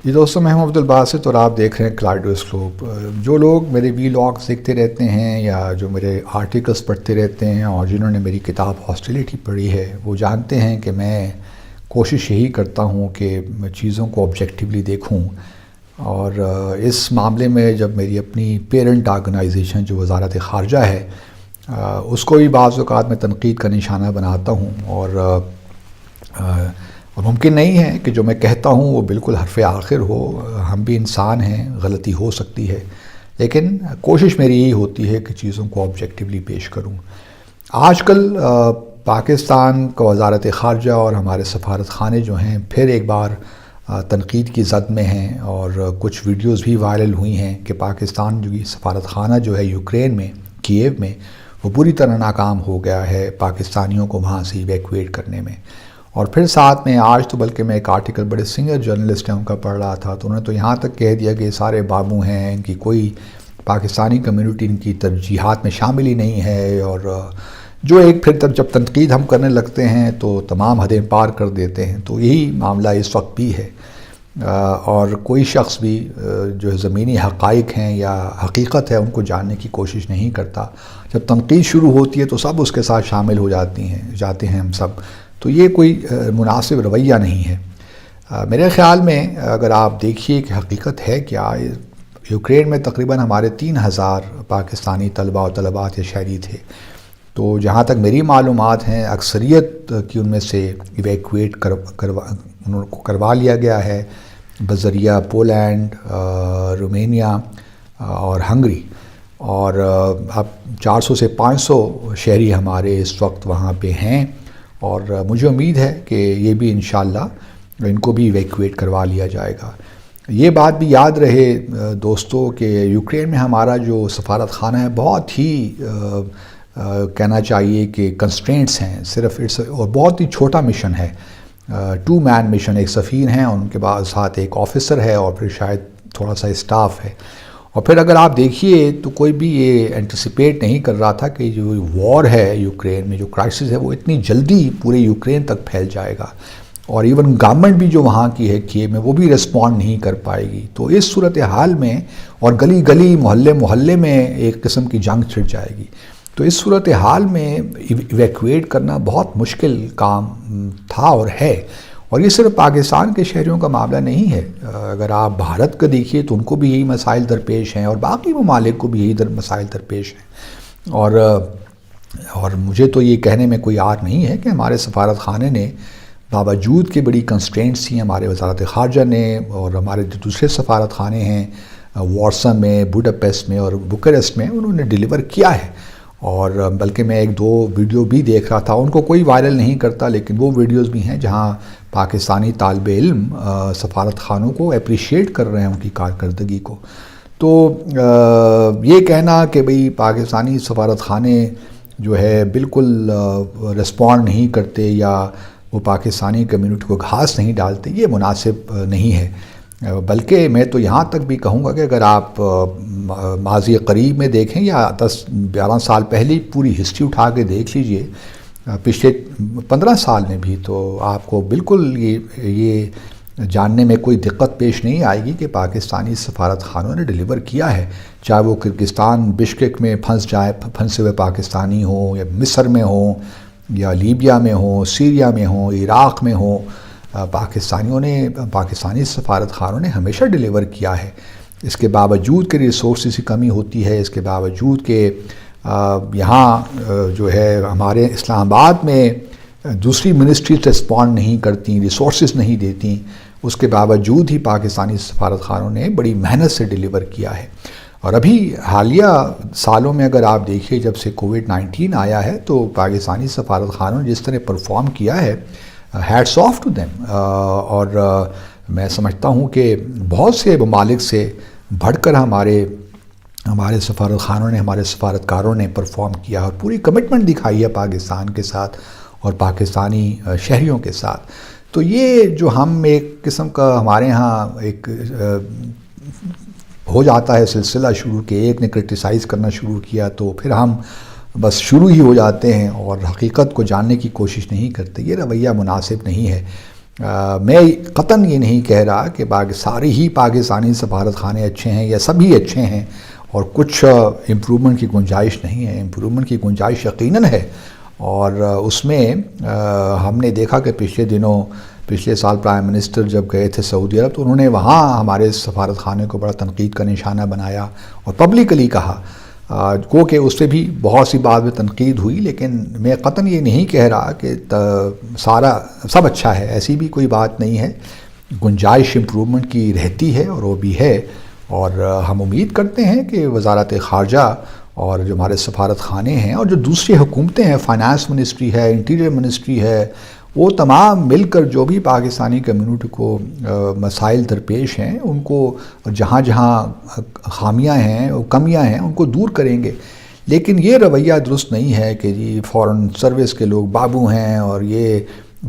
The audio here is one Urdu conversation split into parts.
جی دوستوں، میں ہوں عبدالباسط اور آپ دیکھ رہے ہیں کلیڈوسکوپ۔ جو لوگ میرے ویلاگس دیکھتے رہتے ہیں یا جو میرے آرٹیکلس پڑھتے رہتے ہیں اور جنہوں نے میری کتاب ہاسٹیلیٹی پڑھی ہے، وہ جانتے ہیں کہ میں کوشش یہی کرتا ہوں کہ میں چیزوں کو آبجیکٹیولی دیکھوں، اور اس معاملے میں جب میری اپنی پیرنٹ آرگنائزیشن جو وزارت خارجہ ہے، اس کو بھی بعض اوقات میں تنقید کا نشانہ بناتا ہوں، اور ممکن نہیں ہے کہ جو میں کہتا ہوں وہ بالکل حرف آخر ہو۔ ہم بھی انسان ہیں، غلطی ہو سکتی ہے، لیکن کوشش میری یہی ہوتی ہے کہ چیزوں کو آبجیکٹیولی پیش کروں۔ آج کل پاکستان کا وزارت خارجہ اور ہمارے سفارت خانے جو ہیں پھر ایک بار تنقید کی زد میں ہیں، اور کچھ ویڈیوز بھی وائرل ہوئی ہیں کہ پاکستان جو سفارت خانہ جو ہے یوکرین میں، کییو میں، وہ بری طرح ناکام ہو گیا ہے پاکستانیوں کو وہاں سے ایویکویٹ کرنے میں۔ اور پھر ساتھ میں آج تو بلکہ میں ایک آرٹیکل بڑے سینئر جرنلسٹ ہیں ان کا پڑھ رہا تھا، تو انہوں نے تو یہاں تک کہہ دیا کہ یہ سارے بابو ہیں، ان کی کوئی پاکستانی کمیونٹی ان کی ترجیحات میں شامل ہی نہیں ہے، اور جو ایک پھر جب تنقید ہم کرنے لگتے ہیں تو تمام حدیں پار کر دیتے ہیں۔ تو یہی معاملہ اس وقت بھی ہے، اور کوئی شخص بھی جو زمینی حقائق ہیں یا حقیقت ہے ان کو جاننے کی کوشش نہیں کرتا۔ جب تنقید شروع ہوتی ہے تو سب اس کے ساتھ شامل ہو جاتے ہیں ہم سب، تو یہ کوئی مناسب رویہ نہیں ہے۔ میرے خیال میں اگر آپ دیکھیے کہ حقیقت ہے کیا، یوکرین میں تقریباً ہمارے 3000 پاکستانی طلباء و طلبات یا شہری تھے، تو جہاں تک میری معلومات ہیں اکثریت کی ان میں سے ایویکویٹ کروا لیا گیا ہے بذریعہ پولینڈ، رومینیا اور ہنگری، اور اب 400 سے 500 شہری ہمارے اس وقت وہاں پہ ہیں، اور مجھے امید ہے کہ یہ بھی انشاءاللہ ان کو بھی ایویکویٹ کروا لیا جائے گا۔ یہ بات بھی یاد رہے دوستو کہ یوکرین میں ہمارا جو سفارت خانہ ہے بہت ہی کہنا چاہیے کہ کنسٹرینٹس ہیں، صرف اور بہت ہی چھوٹا مشن ہے، 2 مین مشن، ایک سفیر ہیں اور ان کے بعد ساتھ ایک آفیسر ہے اور پھر شاید تھوڑا سا اسٹاف ہے۔ اور پھر اگر آپ دیکھیے تو کوئی بھی یہ اینٹیسپیٹ نہیں کر رہا تھا کہ جو وار ہے یوکرین میں، جو کرائسس ہے، وہ اتنی جلدی پورے یوکرین تک پھیل جائے گا، اور ایون گورنمنٹ بھی جو وہاں کی ہے کییو میں، وہ بھی ریسپونڈ نہیں کر پائے گی۔ تو اس صورتحال میں، اور گلی گلی محلے محلے میں ایک قسم کی جنگ چھڑ جائے گی، تو اس صورتحال میں ایویکویٹ کرنا بہت مشکل کام تھا اور ہے۔ اور یہ صرف پاکستان کے شہریوں کا معاملہ نہیں ہے، اگر آپ بھارت کا دیکھیے تو ان کو بھی یہی مسائل درپیش ہیں، اور باقی ممالک کو بھی یہی مسائل درپیش ہیں۔ اور مجھے تو یہ کہنے میں کوئی عار نہیں ہے کہ ہمارے سفارت خانے نے باوجود کہ بڑی کنسٹرینٹس تھیں ہمارے وزارت خارجہ نے، اور ہمارے جو دوسرے سفارت خانے ہیں وارسا میں، بوڈاپیسٹ میں اور بوکارسٹ میں، انہوں نے ڈیلیور کیا ہے۔ اور بلکہ میں 1-2 ویڈیو بھی دیکھ رہا تھا، ان کو کوئی وائرل نہیں کرتا، لیکن وہ ویڈیوز بھی ہیں جہاں پاکستانی طالب علم سفارت خانوں کو اپریشیٹ کر رہے ہیں، ان کی کارکردگی کو۔ تو یہ کہنا کہ بھئی پاکستانی سفارت خانے جو ہے بالکل رسپونڈ نہیں کرتے یا وہ پاکستانی کمیونٹی کو گھاس نہیں ڈالتے، یہ مناسب نہیں ہے۔ بلکہ میں تو یہاں تک بھی کہوں گا کہ اگر آپ ماضی قریب میں دیکھیں یا 10-12 سال پہلے پوری ہسٹری اٹھا کے دیکھ لیجئے، پچھلے 15 سال میں بھی، تو آپ کو بالکل یہ جاننے میں کوئی دقت پیش نہیں آئے گی کہ پاکستانی سفارت خانوں نے ڈیلیور کیا ہے، چاہے وہ کرگستان بشکیک میں پھنسے ہوئے پاکستانی ہوں، یا مصر میں ہوں، یا لیبیا میں ہوں، سیریا میں ہوں، عراق میں ہوں، پاکستانی سفارت خانوں نے ہمیشہ ڈیلیور کیا ہے۔ اس کے باوجود کہ ریسورسز کی کمی ہوتی ہے، اس کے باوجود کہ یہاں جو ہے ہمارے اسلام آباد میں دوسری منسٹریز رسپونڈ نہیں کرتی، ریسورسز نہیں دیتی، اس کے باوجود ہی پاکستانی سفارت خانوں نے بڑی محنت سے ڈیلیور کیا ہے۔ اور ابھی حالیہ سالوں میں اگر آپ دیکھیں، جب سے کووڈ-19 آیا ہے، تو پاکستانی سفارت خانوں نے جس طرح پرفارم کیا ہے، ہیٹس آف ٹو دیم۔ اور میں سمجھتا ہوں کہ بہت سے ممالک سے بڑھ کر ہمارے سفارت خانوں نے، ہمارے سفارتکاروں نے پرفارم کیا اور پوری کمٹمنٹ دکھائی ہے پاکستان کے ساتھ اور پاکستانی شہریوں کے ساتھ۔ تو یہ جو ہم ایک قسم کا ہمارے ہاں ایک ہو جاتا ہے سلسلہ شروع، کہ ایک نے کرٹیسائز کرنا شروع کیا تو پھر ہم بس شروع ہی ہو جاتے ہیں اور حقیقت کو جاننے کی کوشش نہیں کرتے، یہ رویہ مناسب نہیں ہے۔ میں قطعاً یہ نہیں کہہ رہا کہ سارے ہی پاکستانی سفارت خانے اچھے ہیں یا سبھی اچھے ہیں اور کچھ امپرومنٹ کی گنجائش نہیں ہے. امپرومنٹ کی گنجائش یقیناً ہے، اور اس میں ہم نے دیکھا کہ پچھلے سال پرائم منسٹر جب گئے تھے سعودی عرب تو انہوں نے وہاں ہمارے سفارت خانے کو بڑا تنقید کا نشانہ بنایا اور پبلکلی کہا، گو کہ اس سے بھی بہت سی بات میں تنقید ہوئی، لیکن میں قطعاً یہ نہیں کہہ رہا کہ سب اچھا ہے، ایسی بھی کوئی بات نہیں ہے. گنجائش امپرومنٹ کی رہتی ہے اور وہ بھی ہے، اور ہم امید کرتے ہیں کہ وزارت خارجہ اور جو ہمارے سفارت خانے ہیں اور جو دوسری حکومتیں ہیں، فائنانس منسٹری ہے، انٹیریئر منسٹری ہے، وہ تمام مل کر جو بھی پاکستانی کمیونٹی کو مسائل درپیش ہیں ان کو جہاں جہاں خامیاں ہیں کمیاں ہیں ان کو دور کریں گے. لیکن یہ رویہ درست نہیں ہے کہ جی فورن سروس کے لوگ بابو ہیں اور یہ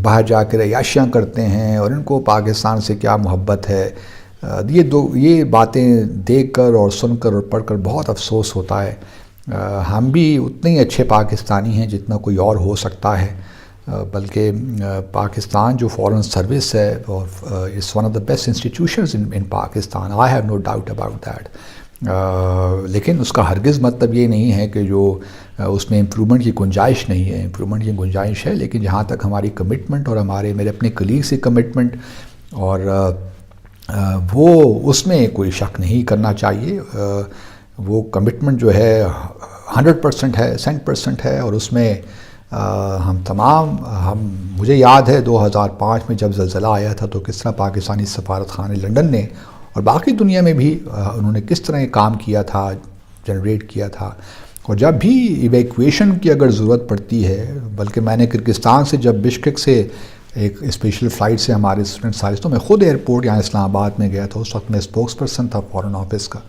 باہر جا کر عیاشیاں کرتے ہیں اور ان کو پاکستان سے کیا محبت ہے. یہ باتیں دیکھ کر اور سن کر اور پڑھ کر بہت افسوس ہوتا ہے. ہم بھی اتنے ہی اچھے پاکستانی ہیں جتنا کوئی اور ہو سکتا ہے، بلکہ پاکستان جو فورن سروس ہے اس one of the best institutions in Pakistan. I have no doubt about that. لیکن اس کا ہرگز مطلب یہ نہیں ہے کہ جو اس میں امپرومنٹ کی گنجائش نہیں ہے. امپرومنٹ کی گنجائش ہے، لیکن جہاں تک ہماری کمٹمنٹ اور میرے اپنے کلیگ سے کمٹمنٹ اور وہ اس میں کوئی شک نہیں کرنا چاہیے. وہ کمٹمنٹ جو ہے 100% ہے، 100% ہے، اور اس میں مجھے یاد ہے 2005 میں جب زلزلہ آیا تھا تو کس طرح پاکستانی سفارت خانے لنڈن نے اور باقی دنیا میں بھی انہوں نے کس طرح یہ کام کیا تھا، جنریٹ کیا تھا. اور جب بھی ایویکویشن کی اگر ضرورت پڑتی ہے، بلکہ میں نے کرگستان سے جب بشکک سے ایک اسپیشل فلائٹ سے ہمارے اسٹوڈنٹس آئے تو میں خود ایئرپورٹ یہاں اسلام آباد میں گیا تھا. اس وقت میں اسپوکس پرسن تھا فورن آفس کا،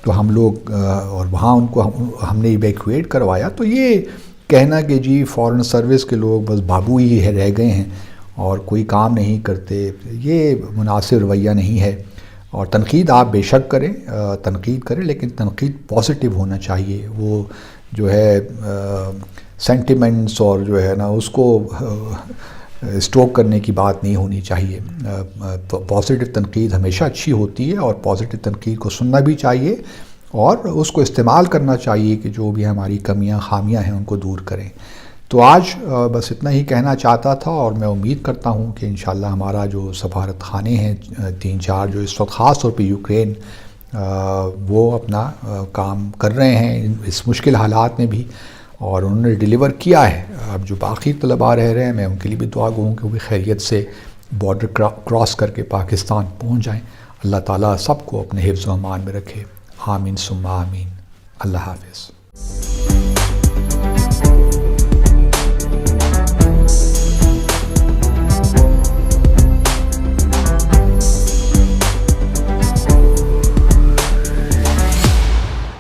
تو ہم لوگ اور وہاں ان کو ہم نے ایویکویٹ کروایا. تو یہ کہنا کہ جی فورن سروس کے لوگ بس بابو ہی رہ گئے ہیں اور کوئی کام نہیں کرتے، یہ مناسب رویہ نہیں ہے. اور تنقید آپ بے شک کریں، تنقید کریں، لیکن تنقید پازیٹیو ہونا چاہیے. وہ جو ہے سینٹیمنٹس اور جو ہے نا اس کو اسٹروک کرنے کی بات نہیں ہونی چاہیے. پازیٹیو تنقید ہمیشہ اچھی ہوتی ہے اور پازیٹیو تنقید کو سننا بھی چاہیے اور اس کو استعمال کرنا چاہیے کہ جو بھی ہماری کمیاں خامیاں ہیں ان کو دور کریں. تو آج بس اتنا ہی کہنا چاہتا تھا، اور میں امید کرتا ہوں کہ انشاءاللہ ہمارا جو سفارت خانے ہیں 3-4 جو اس وقت خاص طور پہ یوکرین وہ اپنا کام کر رہے ہیں اس مشکل حالات میں بھی، اور انہوں نے ڈیلیور کیا ہے. اب جو باقی طلباء رہ رہے ہیں میں ان کے لیے بھی دعا گوں کہ وہ بھی خیریت سے بارڈر کراس کر کے پاکستان پہنچ جائیں. اللہ تعالیٰ سب کو اپنے حفظ و امان میں رکھے. آمین ثم آمین. اللہ حافظ.